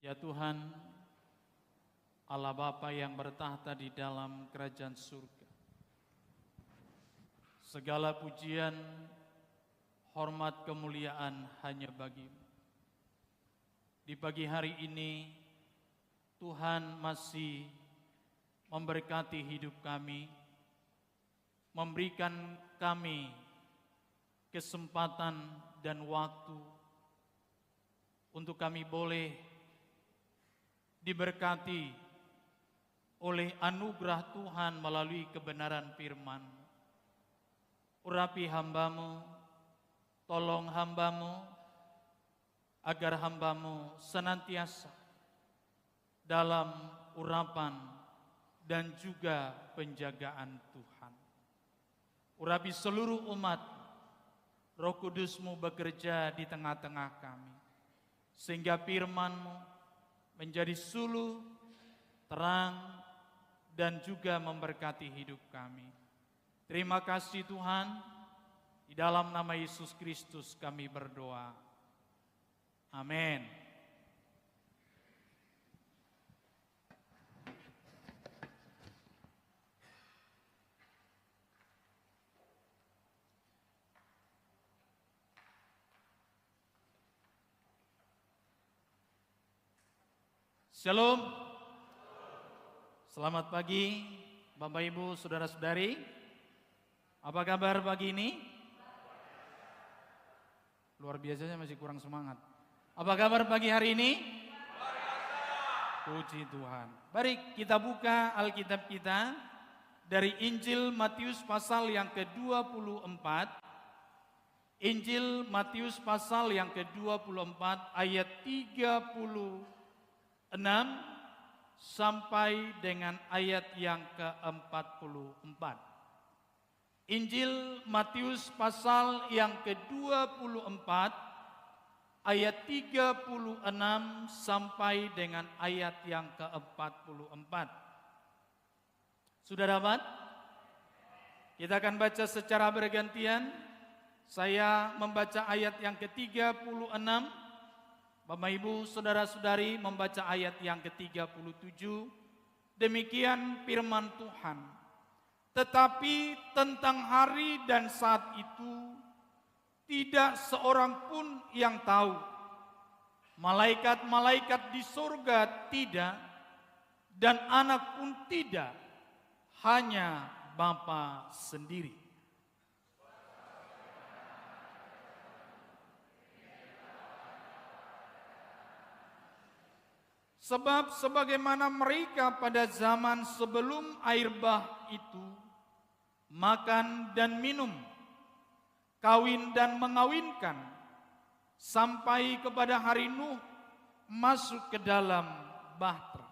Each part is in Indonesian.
Ya Tuhan, Allah Bapa yang bertahta di dalam kerajaan surga, segala pujian, hormat, kemuliaan hanya bagi-Mu. Di pagi hari ini, Tuhan masih memberkati hidup kami, memberikan kami kesempatan dan waktu untuk kami boleh diberkati oleh anugerah Tuhan melalui kebenaran firman. Urapi hamba-Mu, tolong hamba-Mu, agar hamba-Mu senantiasa dalam urapan dan juga penjagaan Tuhan. Urapi seluruh umat, Roh Kudus-Mu bekerja di tengah-tengah kami, sehingga firman-Mu menjadi suluh, terang, dan juga memberkati hidup kami. Terima kasih Tuhan, di dalam nama Yesus Kristus kami berdoa. Amin. Shalom. Selamat pagi Bapak Ibu Saudara-saudari. Apa kabar pagi ini? Luar biasanya masih kurang semangat. Apa kabar pagi hari ini? Puji Tuhan. Mari kita buka Alkitab kita dari Injil Matius pasal yang ke-24. Injil Matius pasal yang ke-24 ayat 36 sampai dengan ayat yang ke-44. Injil Matius pasal yang ke-24 ayat 36 sampai dengan ayat yang ke-44. Sudah dapat? Kita akan baca secara bergantian. Saya membaca ayat yang ke-36, Bapak Ibu Saudara-saudari membaca ayat yang ke-37. Demikian firman Tuhan. Tetapi tentang hari dan saat itu tidak seorang pun yang tahu. Malaikat-malaikat di surga tidak, dan anak pun tidak, hanya Bapa sendiri. Sebab sebagaimana mereka pada zaman sebelum air bah itu makan dan minum, kawin dan mengawinkan, sampai kepada hari Nuh masuk ke dalam bahtera.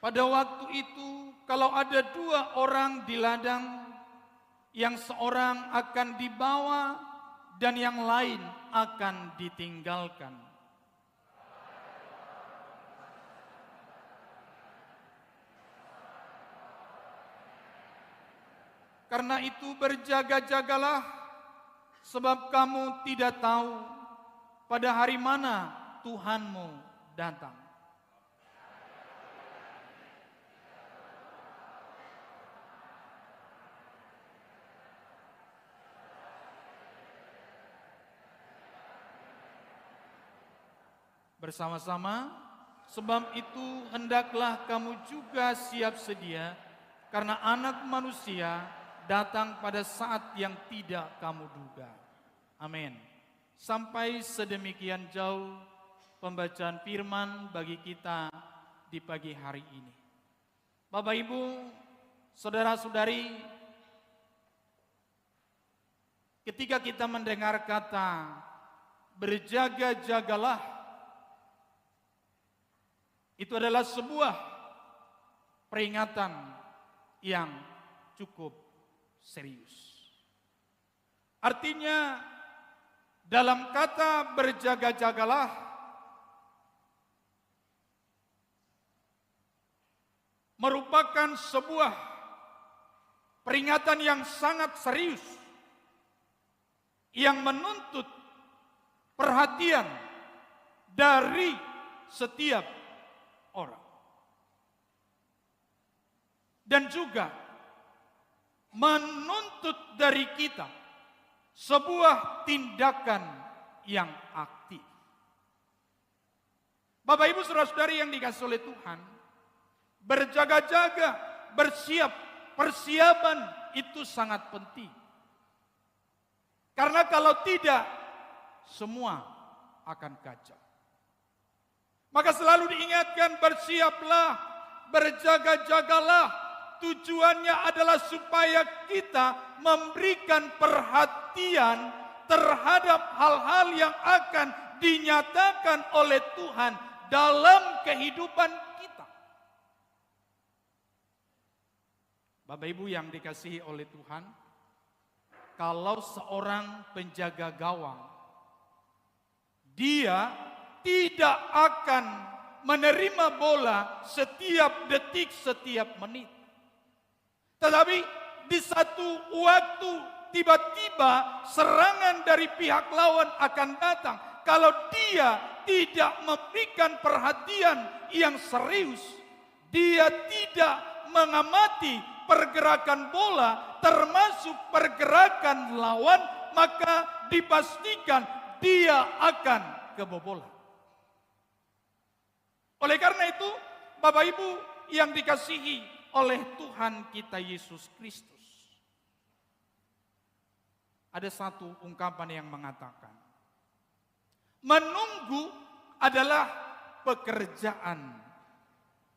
Pada waktu itu, kalau ada dua orang di ladang, yang seorang akan dibawa dan yang lain akan ditinggalkan. Karena itu berjaga-jagalah, sebab kamu tidak tahu pada hari mana Tuhanmu datang. Bersama-sama, sebab itu hendaklah kamu juga siap sedia, karena Anak Manusia datang pada saat yang tidak kamu duga. Amin. Sampai sedemikian jauh pembacaan firman bagi kita di pagi hari ini. Bapak Ibu, Saudara-saudari, ketika kita mendengar kata berjaga-jagalah, itu adalah sebuah peringatan yang cukup serius. Artinya, dalam kata berjaga-jagalah, merupakan sebuah peringatan yang sangat serius yang menuntut perhatian dari setiap orang. Dan juga menuntut dari kita sebuah tindakan yang aktif. Bapak Ibu saudara-saudari yang dikasihi oleh Tuhan, berjaga-jaga, bersiap, persiapan itu sangat penting. Karena kalau tidak, semua akan kacau. Maka selalu diingatkan, bersiaplah, berjaga-jagalah. Tujuannya adalah supaya kita memberikan perhatian terhadap hal-hal yang akan dinyatakan oleh Tuhan dalam kehidupan kita. Bapak Ibu yang dikasihi oleh Tuhan, kalau seorang penjaga gawang, dia tidak akan menerima bola setiap detik, setiap menit. Tetapi di satu waktu tiba-tiba serangan dari pihak lawan akan datang. Kalau dia tidak memberikan perhatian yang serius, dia tidak mengamati pergerakan bola termasuk pergerakan lawan, maka dipastikan dia akan kebobolan. Oleh karena itu, Bapak Ibu yang dikasihi oleh Tuhan kita Yesus Kristus, ada satu ungkapan yang mengatakan, menunggu adalah pekerjaan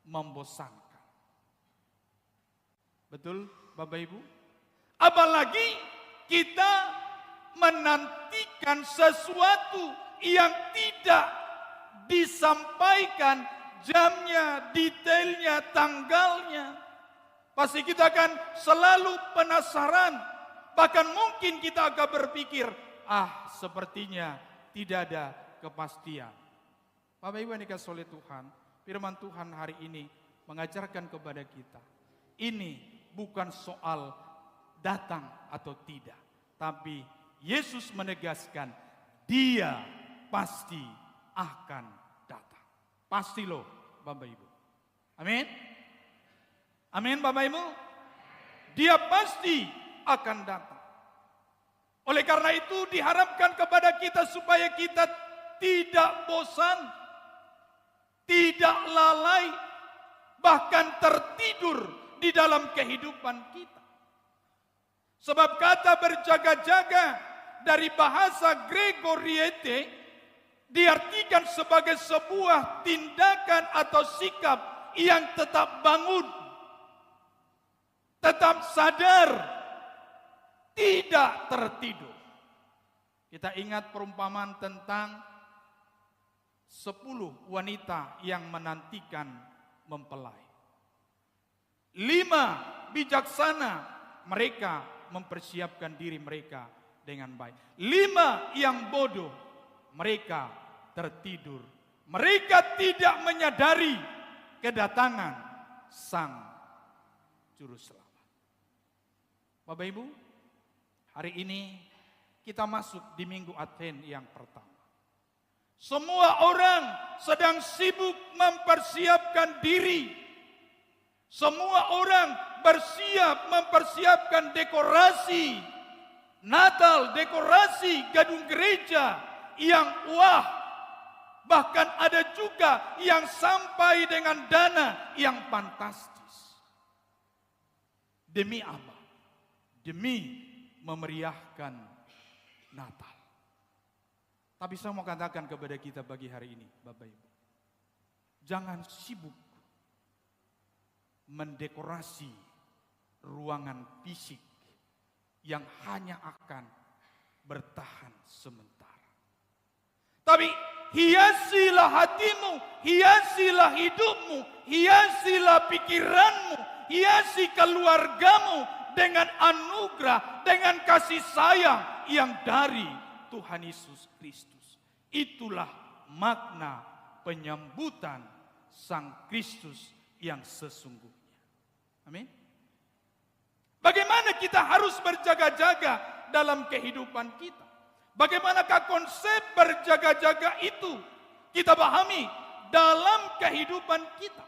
membosankan. Betul Bapak Ibu? Apalagi kita menantikan sesuatu yang tidak disampaikan jamnya, detailnya, tanggalnya. Pasti kita akan selalu penasaran. Bahkan mungkin kita akan berpikir, sepertinya tidak ada kepastian. Bapak Ibu yang dikasihi oleh Tuhan, firman Tuhan hari ini mengajarkan kepada kita, ini bukan soal datang atau tidak, tapi Yesus menegaskan, Dia pasti akan datang. Pasti loh Bapak Ibu. Amin. Amin Bapak Ibu. Dia pasti akan datang. Oleh karena itu diharapkan kepada kita supaya kita tidak bosan, tidak lalai, bahkan tertidur di dalam kehidupan kita. Sebab kata berjaga-jaga dari bahasa Gregoriete diartikan sebagai sebuah tindakan atau sikap yang tetap bangun, tetap sadar, tidak tertidur. Kita ingat perumpamaan tentang 10 wanita yang menantikan mempelai. 5 bijaksana, mereka mempersiapkan diri mereka dengan baik. 5 yang bodoh, mereka tertidur. Mereka tidak menyadari kedatangan Sang Juru Selamat. Bapak Ibu, hari ini kita masuk di minggu Advent yang pertama. Semua orang sedang sibuk mempersiapkan diri. Semua orang bersiap mempersiapkan dekorasi Natal, dekorasi gedung gereja yang wah. Bahkan ada juga yang sampai dengan dana yang fantastis. Demi apa? Demi memeriahkan Natal. Tapi saya mau katakan kepada kita pagi hari ini, Bapak Ibu, jangan sibuk mendekorasi ruangan fisik yang hanya akan bertahan sementara. Tapi hiasilah hatimu, hiasilah hidupmu, hiasilah pikiranmu, hiasi keluargamu dengan anugerah, dengan kasih sayang yang dari Tuhan Yesus Kristus. Itulah makna penyambutan Sang Kristus yang sesungguhnya. Amin. Bagaimana kita harus berjaga-jaga dalam kehidupan kita? Bagaimanakah konsep berjaga-jaga itu kita pahami dalam kehidupan kita?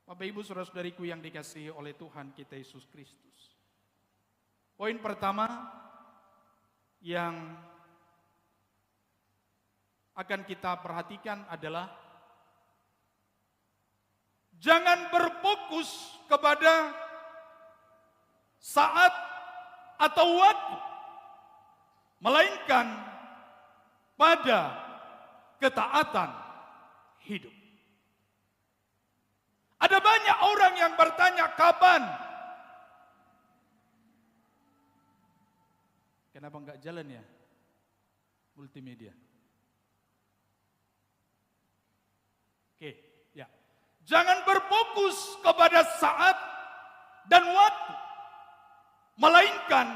Bapak Ibu saudara-saudariku yang dikasihi oleh Tuhan kita Yesus Kristus. Poin pertama yang akan kita perhatikan adalah jangan berfokus kepada saat atau waktu, melainkan pada ketaatan hidup. Ada banyak orang yang bertanya kapan? Kenapa enggak jalan ya? Multimedia. Oke, ya. Jangan berfokus kepada saat dan waktu, melainkan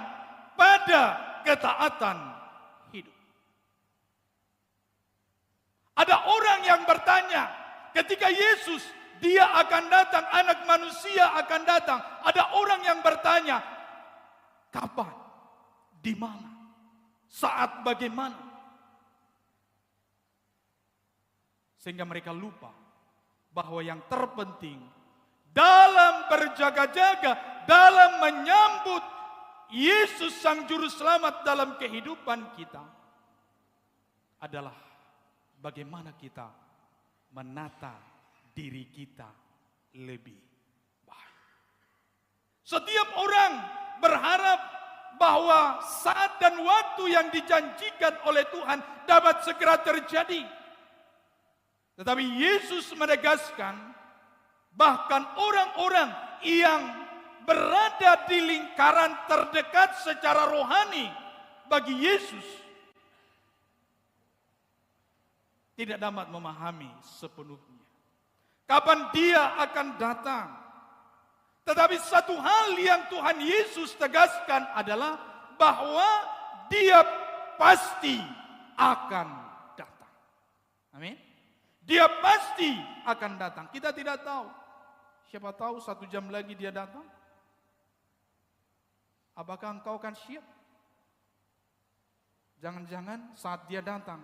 pada ketaatan hidup. Ada orang yang bertanya, ketika Yesus dia akan datang, anak manusia akan datang. Ada orang yang bertanya, kapan? Di mana? Saat bagaimana? Sehingga mereka lupa bahwa yang terpenting dalam berjaga-jaga, dalam menyambut Yesus Sang Juru Selamat dalam kehidupan kita adalah bagaimana kita menata diri kita lebih baik. Setiap orang berharap bahwa saat dan waktu yang dijanjikan oleh Tuhan dapat segera terjadi. Tetapi Yesus menegaskan bahkan orang-orang yang berada di lingkaran terdekat secara rohani bagi Yesus tidak dapat memahami sepenuhnya kapan dia akan datang. Tetapi satu hal yang Tuhan Yesus tegaskan adalah bahwa dia pasti akan datang. Amin. Dia pasti akan datang. Kita tidak tahu. Siapa tahu 1 jam lagi dia datang. Apakah engkau akan siap? Jangan-jangan saat dia datang,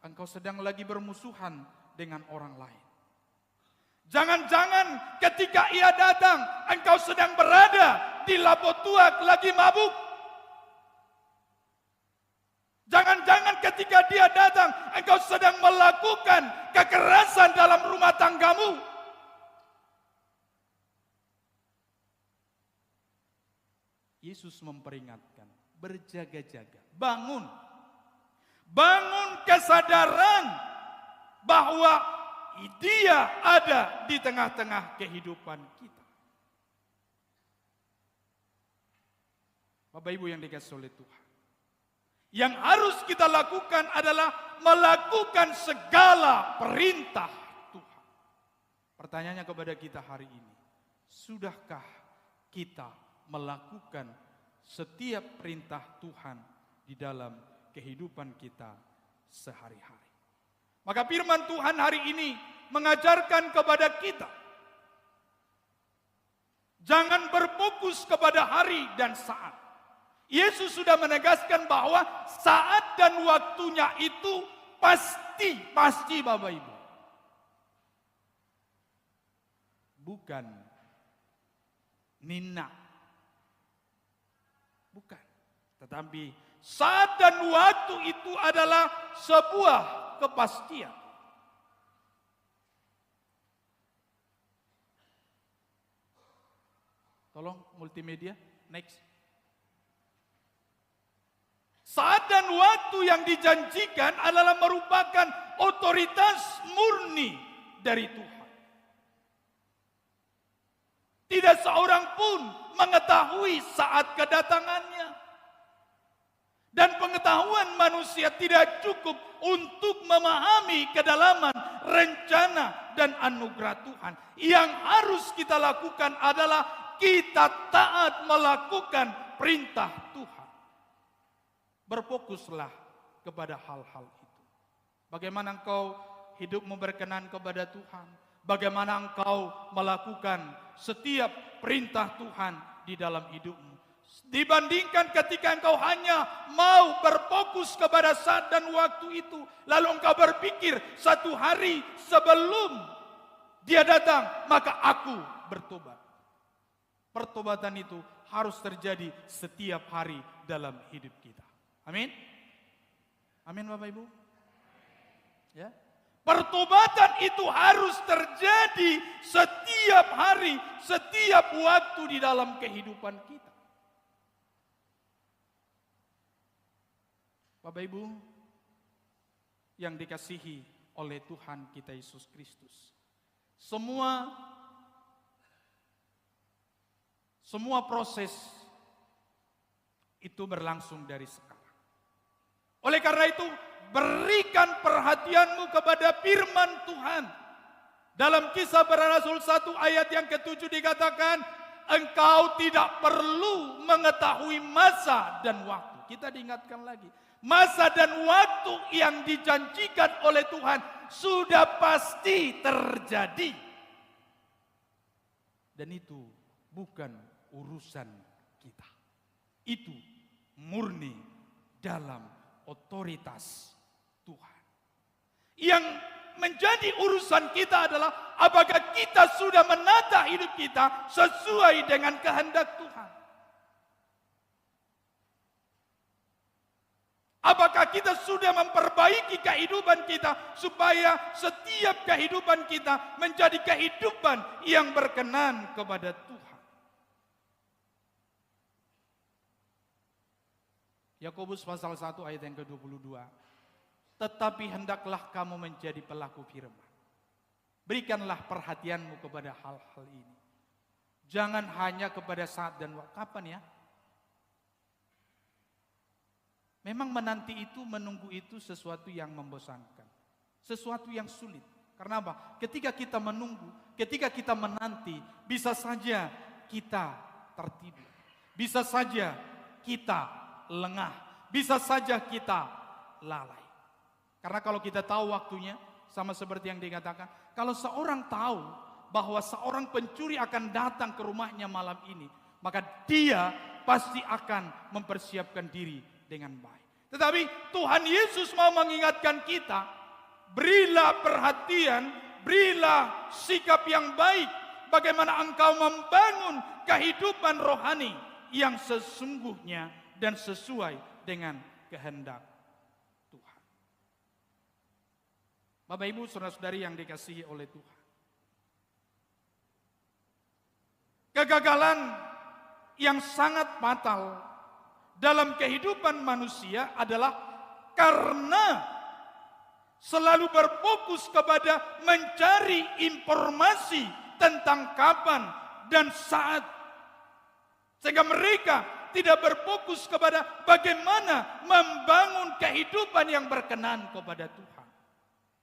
engkau sedang lagi bermusuhan dengan orang lain. Jangan-jangan ketika ia datang, engkau sedang berada di labotuak lagi mabuk. Jangan-jangan ketika dia datang, engkau sedang melakukan kekerasan dalam rumah tanggamu. Yesus memperingatkan, berjaga-jaga, bangun. Bangun kesadaran bahwa dia ada di tengah-tengah kehidupan kita. Bapak Ibu yang dikasihi oleh Tuhan, yang harus kita lakukan adalah melakukan segala perintah Tuhan. Pertanyaannya kepada kita hari ini, sudahkah kita melakukan setiap perintah Tuhan di dalam kehidupan kita sehari-hari? Maka firman Tuhan hari ini mengajarkan kepada kita, jangan berfokus kepada hari dan saat. Yesus sudah menegaskan bahwa saat dan waktunya itu pasti Bapak Ibu. Bukan nina. Bukan. Tetapi saat dan waktu itu adalah sebuah kepastian. Tolong multimedia, next. Saat dan waktu yang dijanjikan adalah merupakan otoritas murni dari Tuhan. Tidak seorang pun mengetahui saat kedatangannya. Dan pengetahuan manusia tidak cukup untuk memahami kedalaman rencana dan anugerah Tuhan. Yang harus kita lakukan adalah kita taat melakukan perintah Tuhan. Berfokuslah kepada hal-hal itu. Bagaimana engkau hidupmu berkenan kepada Tuhan? bagaimana engkau melakukan setiap perintah Tuhan di dalam hidupmu. Dibandingkan ketika engkau hanya mau berfokus kepada saat dan waktu itu, lalu engkau berpikir satu hari sebelum dia datang, maka aku bertobat. Pertobatan itu harus terjadi setiap hari dalam hidup kita. Amin. Amin Bapak Ibu. Ya. Pertobatan itu harus terjadi setiap hari, setiap waktu di dalam kehidupan kita. Bapak Ibu yang dikasihi oleh Tuhan kita Yesus Kristus. Semua proses itu berlangsung dari sekarang. Oleh karena itu, berikan perhatianmu kepada firman Tuhan. Dalam Kisah Para Rasul 1 ayat yang ke-7 dikatakan, engkau tidak perlu mengetahui masa dan waktu. Kita diingatkan lagi, masa dan waktu yang dijanjikan oleh Tuhan sudah pasti terjadi. Dan itu bukan urusan kita. Itu murni dalam otoritas Tuhan. Yang menjadi urusan kita adalah apakah kita sudah menata hidup kita sesuai dengan kehendak Tuhan. Apakah kita sudah memperbaiki kehidupan kita supaya setiap kehidupan kita menjadi kehidupan yang berkenan kepada Tuhan. Yakobus pasal 1 ayat yang ke-22. Tetapi hendaklah kamu menjadi pelaku firman. Berikanlah perhatianmu kepada hal-hal ini. Jangan hanya kepada saat dan waktu. Kapan ya? Memang menanti itu, menunggu itu sesuatu yang membosankan. Sesuatu yang sulit. Karena apa? Ketika kita menunggu, ketika kita menanti, bisa saja kita tertidur. Bisa saja kita lengah, bisa saja kita lalai. Karena kalau kita tahu waktunya, sama seperti yang dikatakan, kalau seorang tahu bahwa seorang pencuri akan datang ke rumahnya malam ini, maka dia pasti akan mempersiapkan diri dengan baik. Tetapi Tuhan Yesus mau mengingatkan kita, berilah perhatian, berilah sikap yang baik, bagaimana engkau membangun kehidupan rohani yang sesungguhnya dan sesuai dengan kehendak Tuhan. Bapak Ibu saudara-saudari yang dikasihi oleh Tuhan. Kegagalan yang sangat fatal dalam kehidupan manusia adalah karena selalu berfokus kepada mencari informasi tentang kapan dan saat. Sehingga mereka tidak berfokus kepada bagaimana membangun kehidupan yang berkenan kepada Tuhan.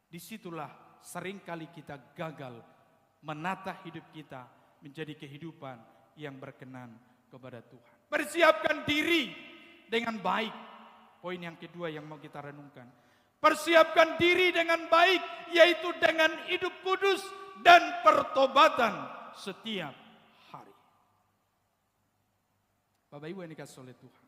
Disitulah seringkali kita gagal menata hidup kita menjadi kehidupan yang berkenan kepada Tuhan. Persiapkan diri dengan baik. Poin yang kedua yang mau kita renungkan. Persiapkan diri dengan baik, yaitu dengan hidup kudus dan pertobatan setiap hari. Bapak Ibu yang dikasihi oleh Tuhan.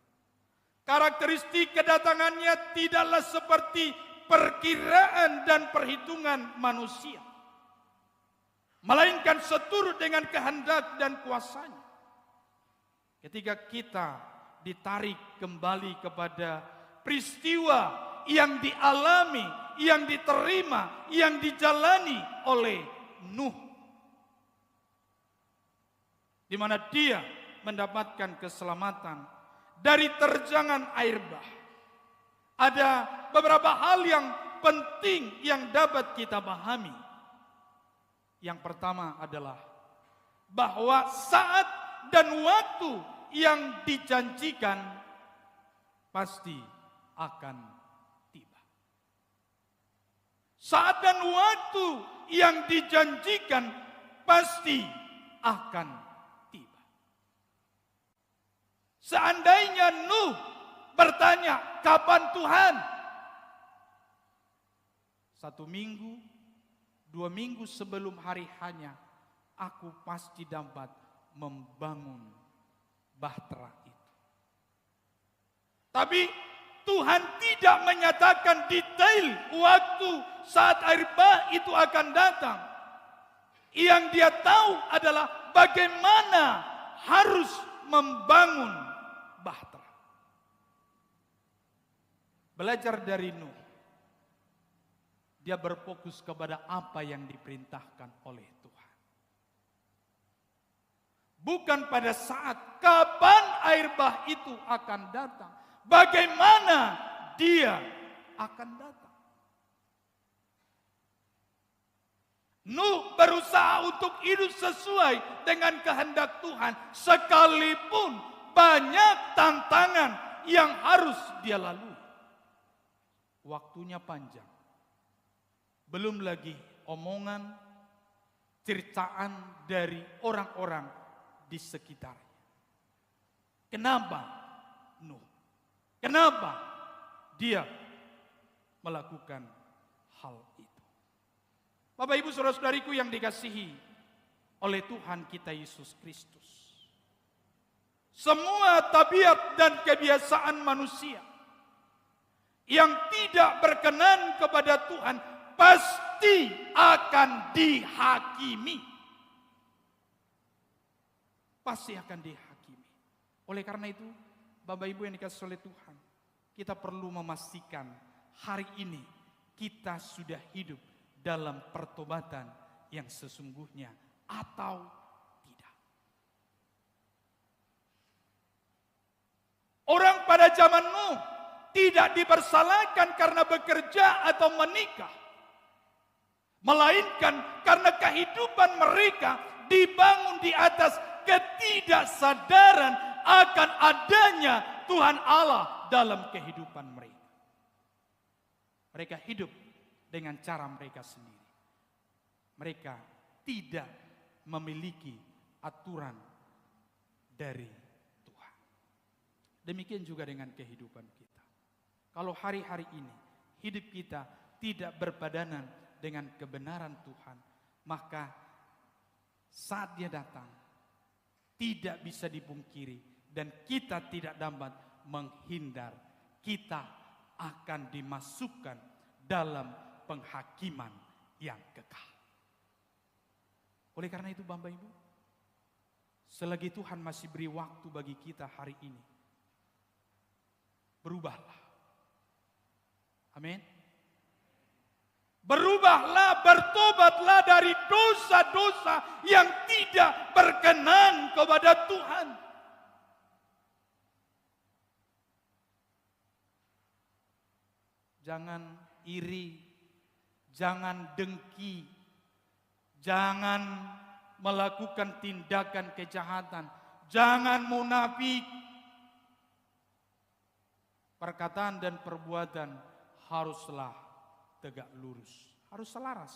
Karakteristik kedatangannya tidaklah seperti perkiraan dan perhitungan manusia, melainkan seturut dengan kehendak dan kuasanya. Ketika kita ditarik kembali kepada peristiwa yang dialami, yang diterima, yang dijalani oleh Nuh, di mana dia mendapatkan keselamatan dari terjangan air bah. Ada beberapa hal yang penting yang dapat kita pahami. Yang pertama adalah bahwa saat dan waktu yang dijanjikan pasti akan tiba. Saat dan waktu yang dijanjikan pasti akan tiba. Seandainya Nuh bertanya, kapan Tuhan? 1 minggu, 2 minggu sebelum hari hanya, aku pasti dapat membangun bahtera itu. Tapi Tuhan tidak menyatakan detail waktu saat air bah itu akan datang. Yang dia tahu adalah bagaimana harus membangun bahtera. Belajar dari Nuh. Dia berfokus kepada apa yang diperintahkan oleh Tuhan. Bukan pada saat kapan air bah itu akan datang. Bagaimana dia akan datang. Nuh berusaha untuk hidup sesuai dengan kehendak Tuhan. Sekalipun banyak tantangan yang harus dia lalui. Waktunya panjang. Belum lagi omongan, cercaan dari orang-orang di sekitarnya. Kenapa Nuh? Kenapa dia melakukan hal itu? Bapak Ibu saudara-saudariku yang dikasihi oleh Tuhan kita Yesus Kristus. Semua tabiat dan kebiasaan manusia yang tidak berkenan kepada Tuhan pasti akan dihakimi. Pasti akan dihakimi. Oleh karena itu, Bapak Ibu yang dikasihi oleh Tuhan, kita perlu memastikan hari ini kita sudah hidup dalam pertobatan yang sesungguhnya atau tidak. Orang pada zaman Nuh tidak dipersalahkan karena bekerja atau menikah, melainkan karena kehidupan mereka dibangun di atas ketidaksadaran akan adanya Tuhan Allah dalam kehidupan mereka. Mereka hidup dengan cara mereka sendiri. Mereka tidak memiliki aturan dari Tuhan. Demikian juga dengan kehidupan kita. Kalau hari-hari ini hidup kita tidak berpadanan dengan kebenaran Tuhan, maka saat dia datang tidak bisa dipungkiri dan kita tidak dapat menghindar. Kita akan dimasukkan dalam penghakiman yang kekal. Oleh karena itu Bapak Ibu, selagi Tuhan masih beri waktu bagi kita hari ini, berubahlah. Amin. Berubahlah, bertobatlah dari dosa-dosa yang tidak berkenan kepada Tuhan. Jangan iri, jangan dengki, jangan melakukan tindakan kejahatan, jangan munafik. Perkataan dan perbuatan haruslah tegak lurus, harus selaras.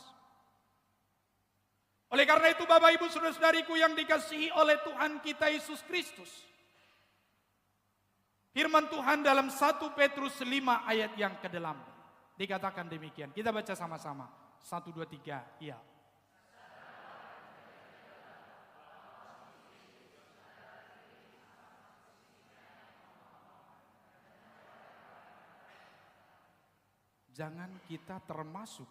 Oleh karena itu Bapak Ibu saudara-saudariku yang dikasihi oleh Tuhan kita Yesus Kristus, firman Tuhan dalam 1 Petrus 5 ayat yang ke-8 dikatakan demikian. Kita baca sama-sama. 1, 2, 3. Iya. Jangan kita termasuk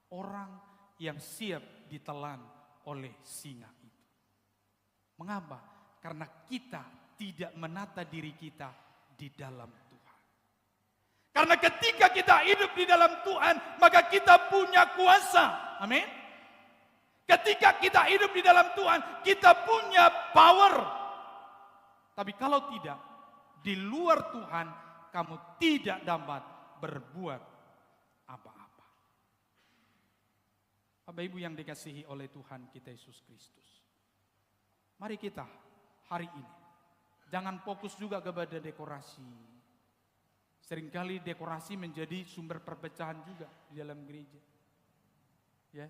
orang yang siap ditelan oleh singa itu. Mengapa? Karena kita tidak menata diri kita di dalam Tuhan. Karena ketika kita hidup di dalam Tuhan, maka kita punya kuasa. Amin. Ketika kita hidup di dalam Tuhan, kita punya power. Tapi kalau tidak, di luar Tuhan, kamu tidak dapat berbuat apa-apa. Bapak Ibu yang dikasihi oleh Tuhan kita Yesus Kristus, mari kita hari ini jangan fokus juga kepada dekorasi. Seringkali dekorasi menjadi sumber perpecahan juga di dalam gereja. Ya.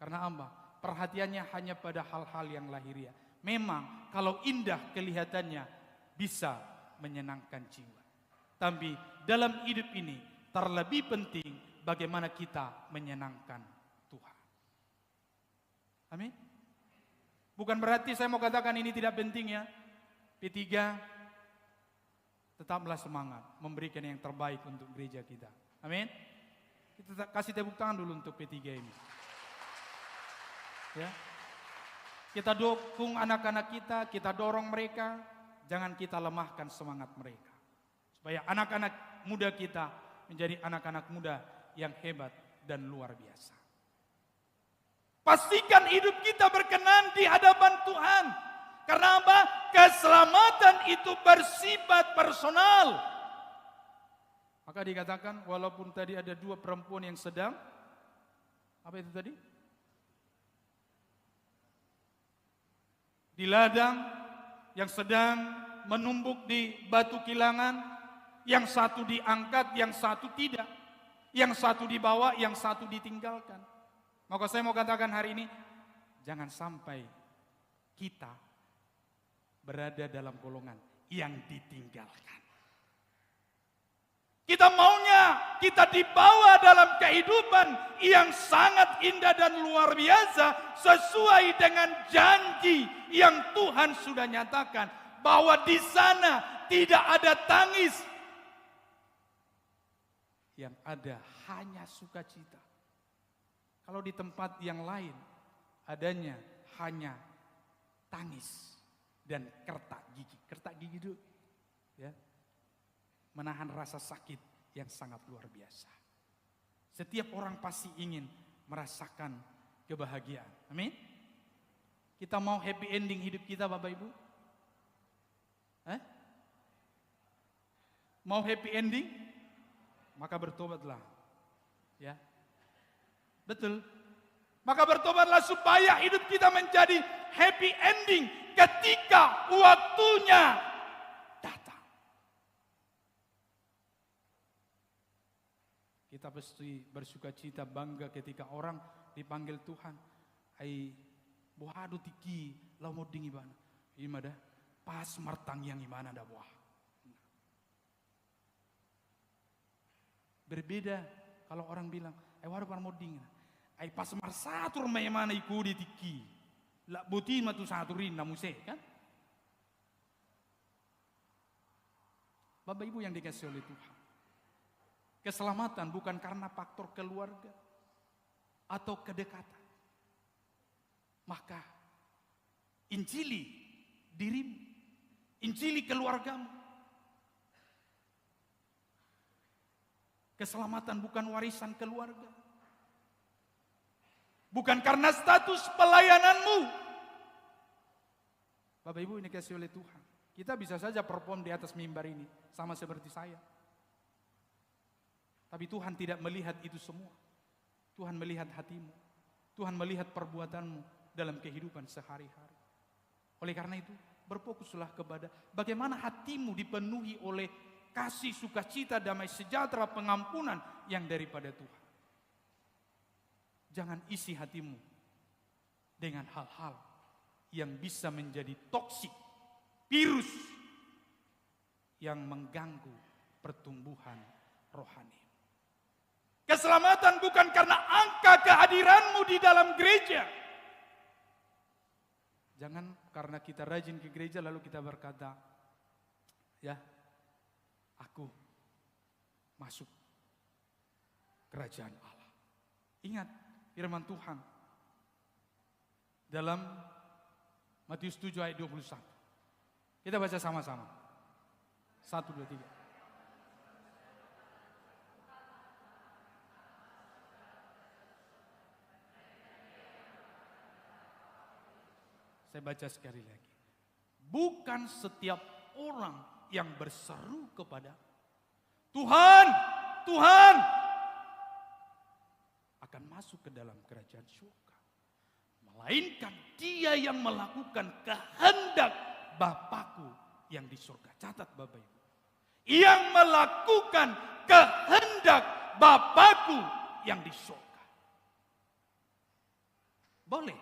Karena apa? Perhatiannya hanya pada hal-hal yang lahiriah. Memang kalau indah kelihatannya bisa menyenangkan jiwa. Tapi dalam hidup ini terlebih penting bagaimana kita menyenangkan Tuhan. Amin. Bukan berarti saya mau katakan ini tidak penting ya. P3 tetaplah semangat memberikan yang terbaik untuk gereja kita. Amin. Kita kasih tepuk tangan dulu untuk P3 ini. Ya. Kita dukung anak-anak kita dorong mereka, jangan kita lemahkan semangat mereka. Supaya anak-anak muda kita menjadi anak-anak muda yang hebat dan luar biasa. Pastikan hidup kita berkenan di hadapan Tuhan. Karena apa? Keselamatan itu bersifat personal. Maka dikatakan walaupun tadi ada 2 perempuan yang sedang, apa itu tadi? Di ladang yang sedang menumbuk di batu kilangan, yang satu diangkat, yang satu tidak. Yang satu dibawa, yang satu ditinggalkan. Maka saya mau katakan hari ini, jangan sampai kita berada dalam golongan yang ditinggalkan. Kita maunya kita dibawa dalam kehidupan yang sangat indah dan luar biasa sesuai dengan janji yang Tuhan sudah nyatakan bahwa di sana tidak ada tangis, yang ada hanya sukacita. Kalau di tempat yang lain adanya hanya tangis dan kertak gigi. Kertak gigi itu ya, menahan rasa sakit yang sangat luar biasa. Setiap orang pasti ingin merasakan kebahagiaan. Amin. Kita mau happy ending hidup kita Bapak Ibu? Mau happy ending? Maka bertobatlah. Ya. Betul. Maka bertobatlah supaya hidup kita menjadi happy ending ketika waktunya datang. Kita pasti bersuka cita bangga ketika orang dipanggil Tuhan. Ai buah tiki lau mau dingin bana. Ima dah pas martang yang gimana dah buah. Berbeda kalau orang bilang, waru pan mau dingin. Ai pas marsatur may mana iku di tiki. La buti matu saturin namuse kan? Bapak Ibu yang dikasih oleh Tuhan. Keselamatan bukan karena faktor keluarga atau kedekatan. Maka injili dirimu, injili keluargamu. Keselamatan bukan warisan keluarga. Bukan karena status pelayananmu. Bapak Ibu ini dikasih oleh Tuhan. Kita bisa saja perform di atas mimbar ini. Sama seperti saya. Tapi Tuhan tidak melihat itu semua. Tuhan melihat hatimu. Tuhan melihat perbuatanmu dalam kehidupan sehari-hari. Oleh karena itu, berfokuslah kepada bagaimana hatimu dipenuhi oleh kasih, sukacita, damai sejahtera, pengampunan yang daripada Tuhan. Jangan isi hatimu dengan hal-hal yang bisa menjadi toksik, virus yang mengganggu pertumbuhan rohani. Keselamatan bukan karena angka kehadiranmu di dalam gereja. Jangan karena kita rajin ke gereja lalu kita berkata, ya, aku masuk kerajaan Allah. Ingat firman Tuhan dalam Matius 7 ayat 21. Kita baca sama-sama. 1, 2, 3. Saya baca sekali lagi. Bukan setiap orang yang berseru kepada Tuhan, Tuhan, akan masuk ke dalam kerajaan surga. Melainkan dia yang melakukan kehendak Bapakku yang di surga. Catat Bapak Ibu. Yang melakukan kehendak Bapakku yang di surga. Boleh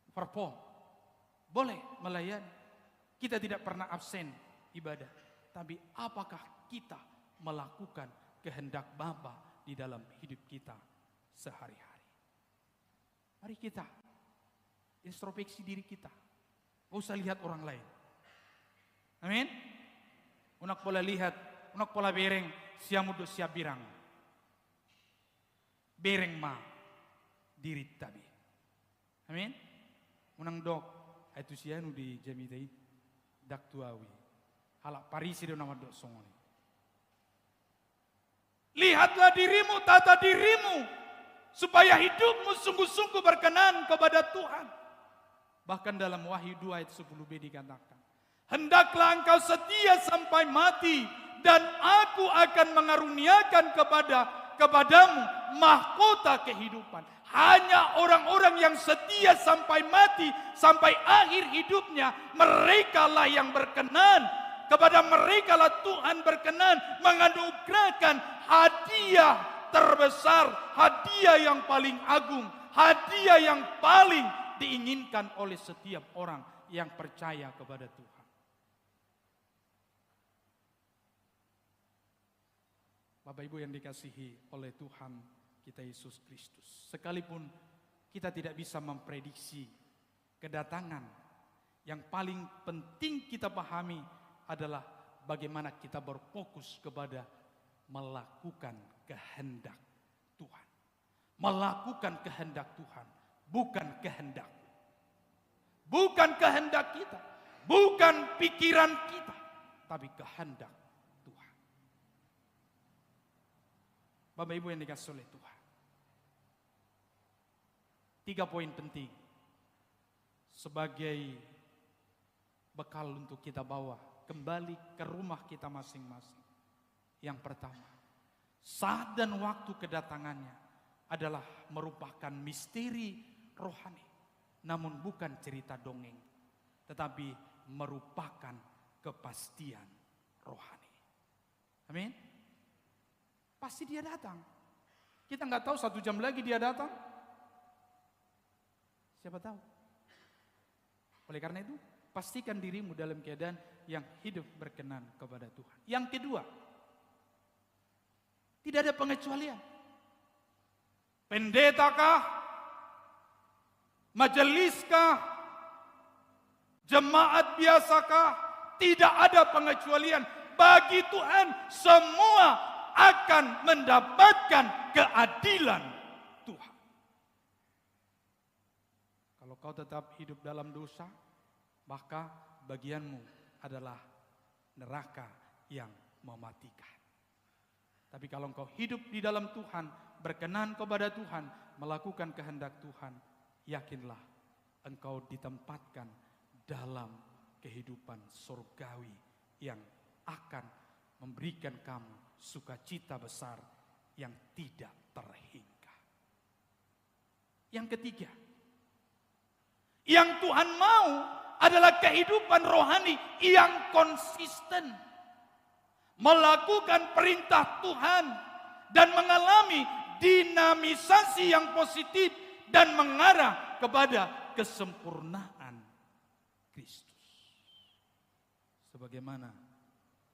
perform, boleh melayani. Kita tidak pernah absen ibadah. Tapi apakah kita melakukan kehendak Bapa di dalam hidup kita sehari-hari? Mari kita introspeksi diri kita. Gak usah lihat orang lain. Amin. Unak pola lihat, unak pola bereng, siamu do siap birang. Bereng ma diri tabi. Amin. Unang dok, itu sianu di jamitai dak tuawi. Halak parisi do nama dok songoni. Lihatlah dirimu, tata dirimu, supaya hidupmu sungguh-sungguh berkenan kepada Tuhan. Bahkan dalam Wahyu 2 ayat 10b dikatakan, hendaklah engkau setia sampai mati, dan aku akan mengaruniakan kepadamu mahkota kehidupan. Hanya orang-orang yang setia sampai mati, sampai akhir hidupnya, merekalah yang berkenan. Kepada merekalah Tuhan berkenan menganugerahkan hadiah terbesar, hadiah yang paling agung, hadiah yang paling diinginkan oleh setiap orang yang percaya kepada Tuhan. Bapak Ibu yang dikasihi oleh Tuhan kita Yesus Kristus, sekalipun kita tidak bisa memprediksi kedatangan, yang paling penting kita pahami adalah bagaimana kita berfokus kepada melakukan kehendak Tuhan. Melakukan kehendak Tuhan, bukan kehendak. Bukan kehendak kita, bukan pikiran kita, tapi kehendak Tuhan. Bapak Ibu yang dikasihi oleh Tuhan, 3 poin penting sebagai bekal untuk kita bawa kembali ke rumah kita masing-masing. Yang pertama, saat dan waktu kedatangannya adalah merupakan misteri rohani, namun bukan cerita dongeng, tetapi merupakan kepastian rohani. Amin. Pasti dia datang. Kita nggak tahu 1 jam lagi dia datang. Siapa tahu. Oleh karena itu, pastikan dirimu dalam keadaan yang hidup berkenan kepada Tuhan. Yang kedua, tidak ada pengecualian. Pendetakah, majeliskah, jemaat biasakah, tidak ada pengecualian. Bagi Tuhan semua akan mendapatkan keadilan Tuhan. Kalau kau tetap hidup dalam dosa, maka bagianmu adalah neraka yang mematikan. Tapi kalau engkau hidup di dalam Tuhan, berkenan kepada Tuhan, melakukan kehendak Tuhan, yakinlah engkau ditempatkan dalam kehidupan surgawi yang akan memberikan kamu sukacita besar yang tidak terhingga. Yang ketiga, yang Tuhan mau adalah kehidupan rohani yang konsisten, melakukan perintah Tuhan dan mengalami dinamisasi yang positif dan mengarah kepada kesempurnaan Kristus. Sebagaimana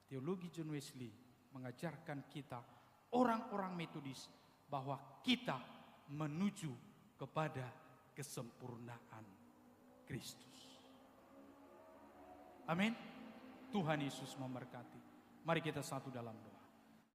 teologi John Wesley mengajarkan kita, orang-orang Metodis, bahwa kita menuju kepada kesempurnaan Kristus. Amin. Tuhan Yesus memberkati. Mari kita satu dalam doa.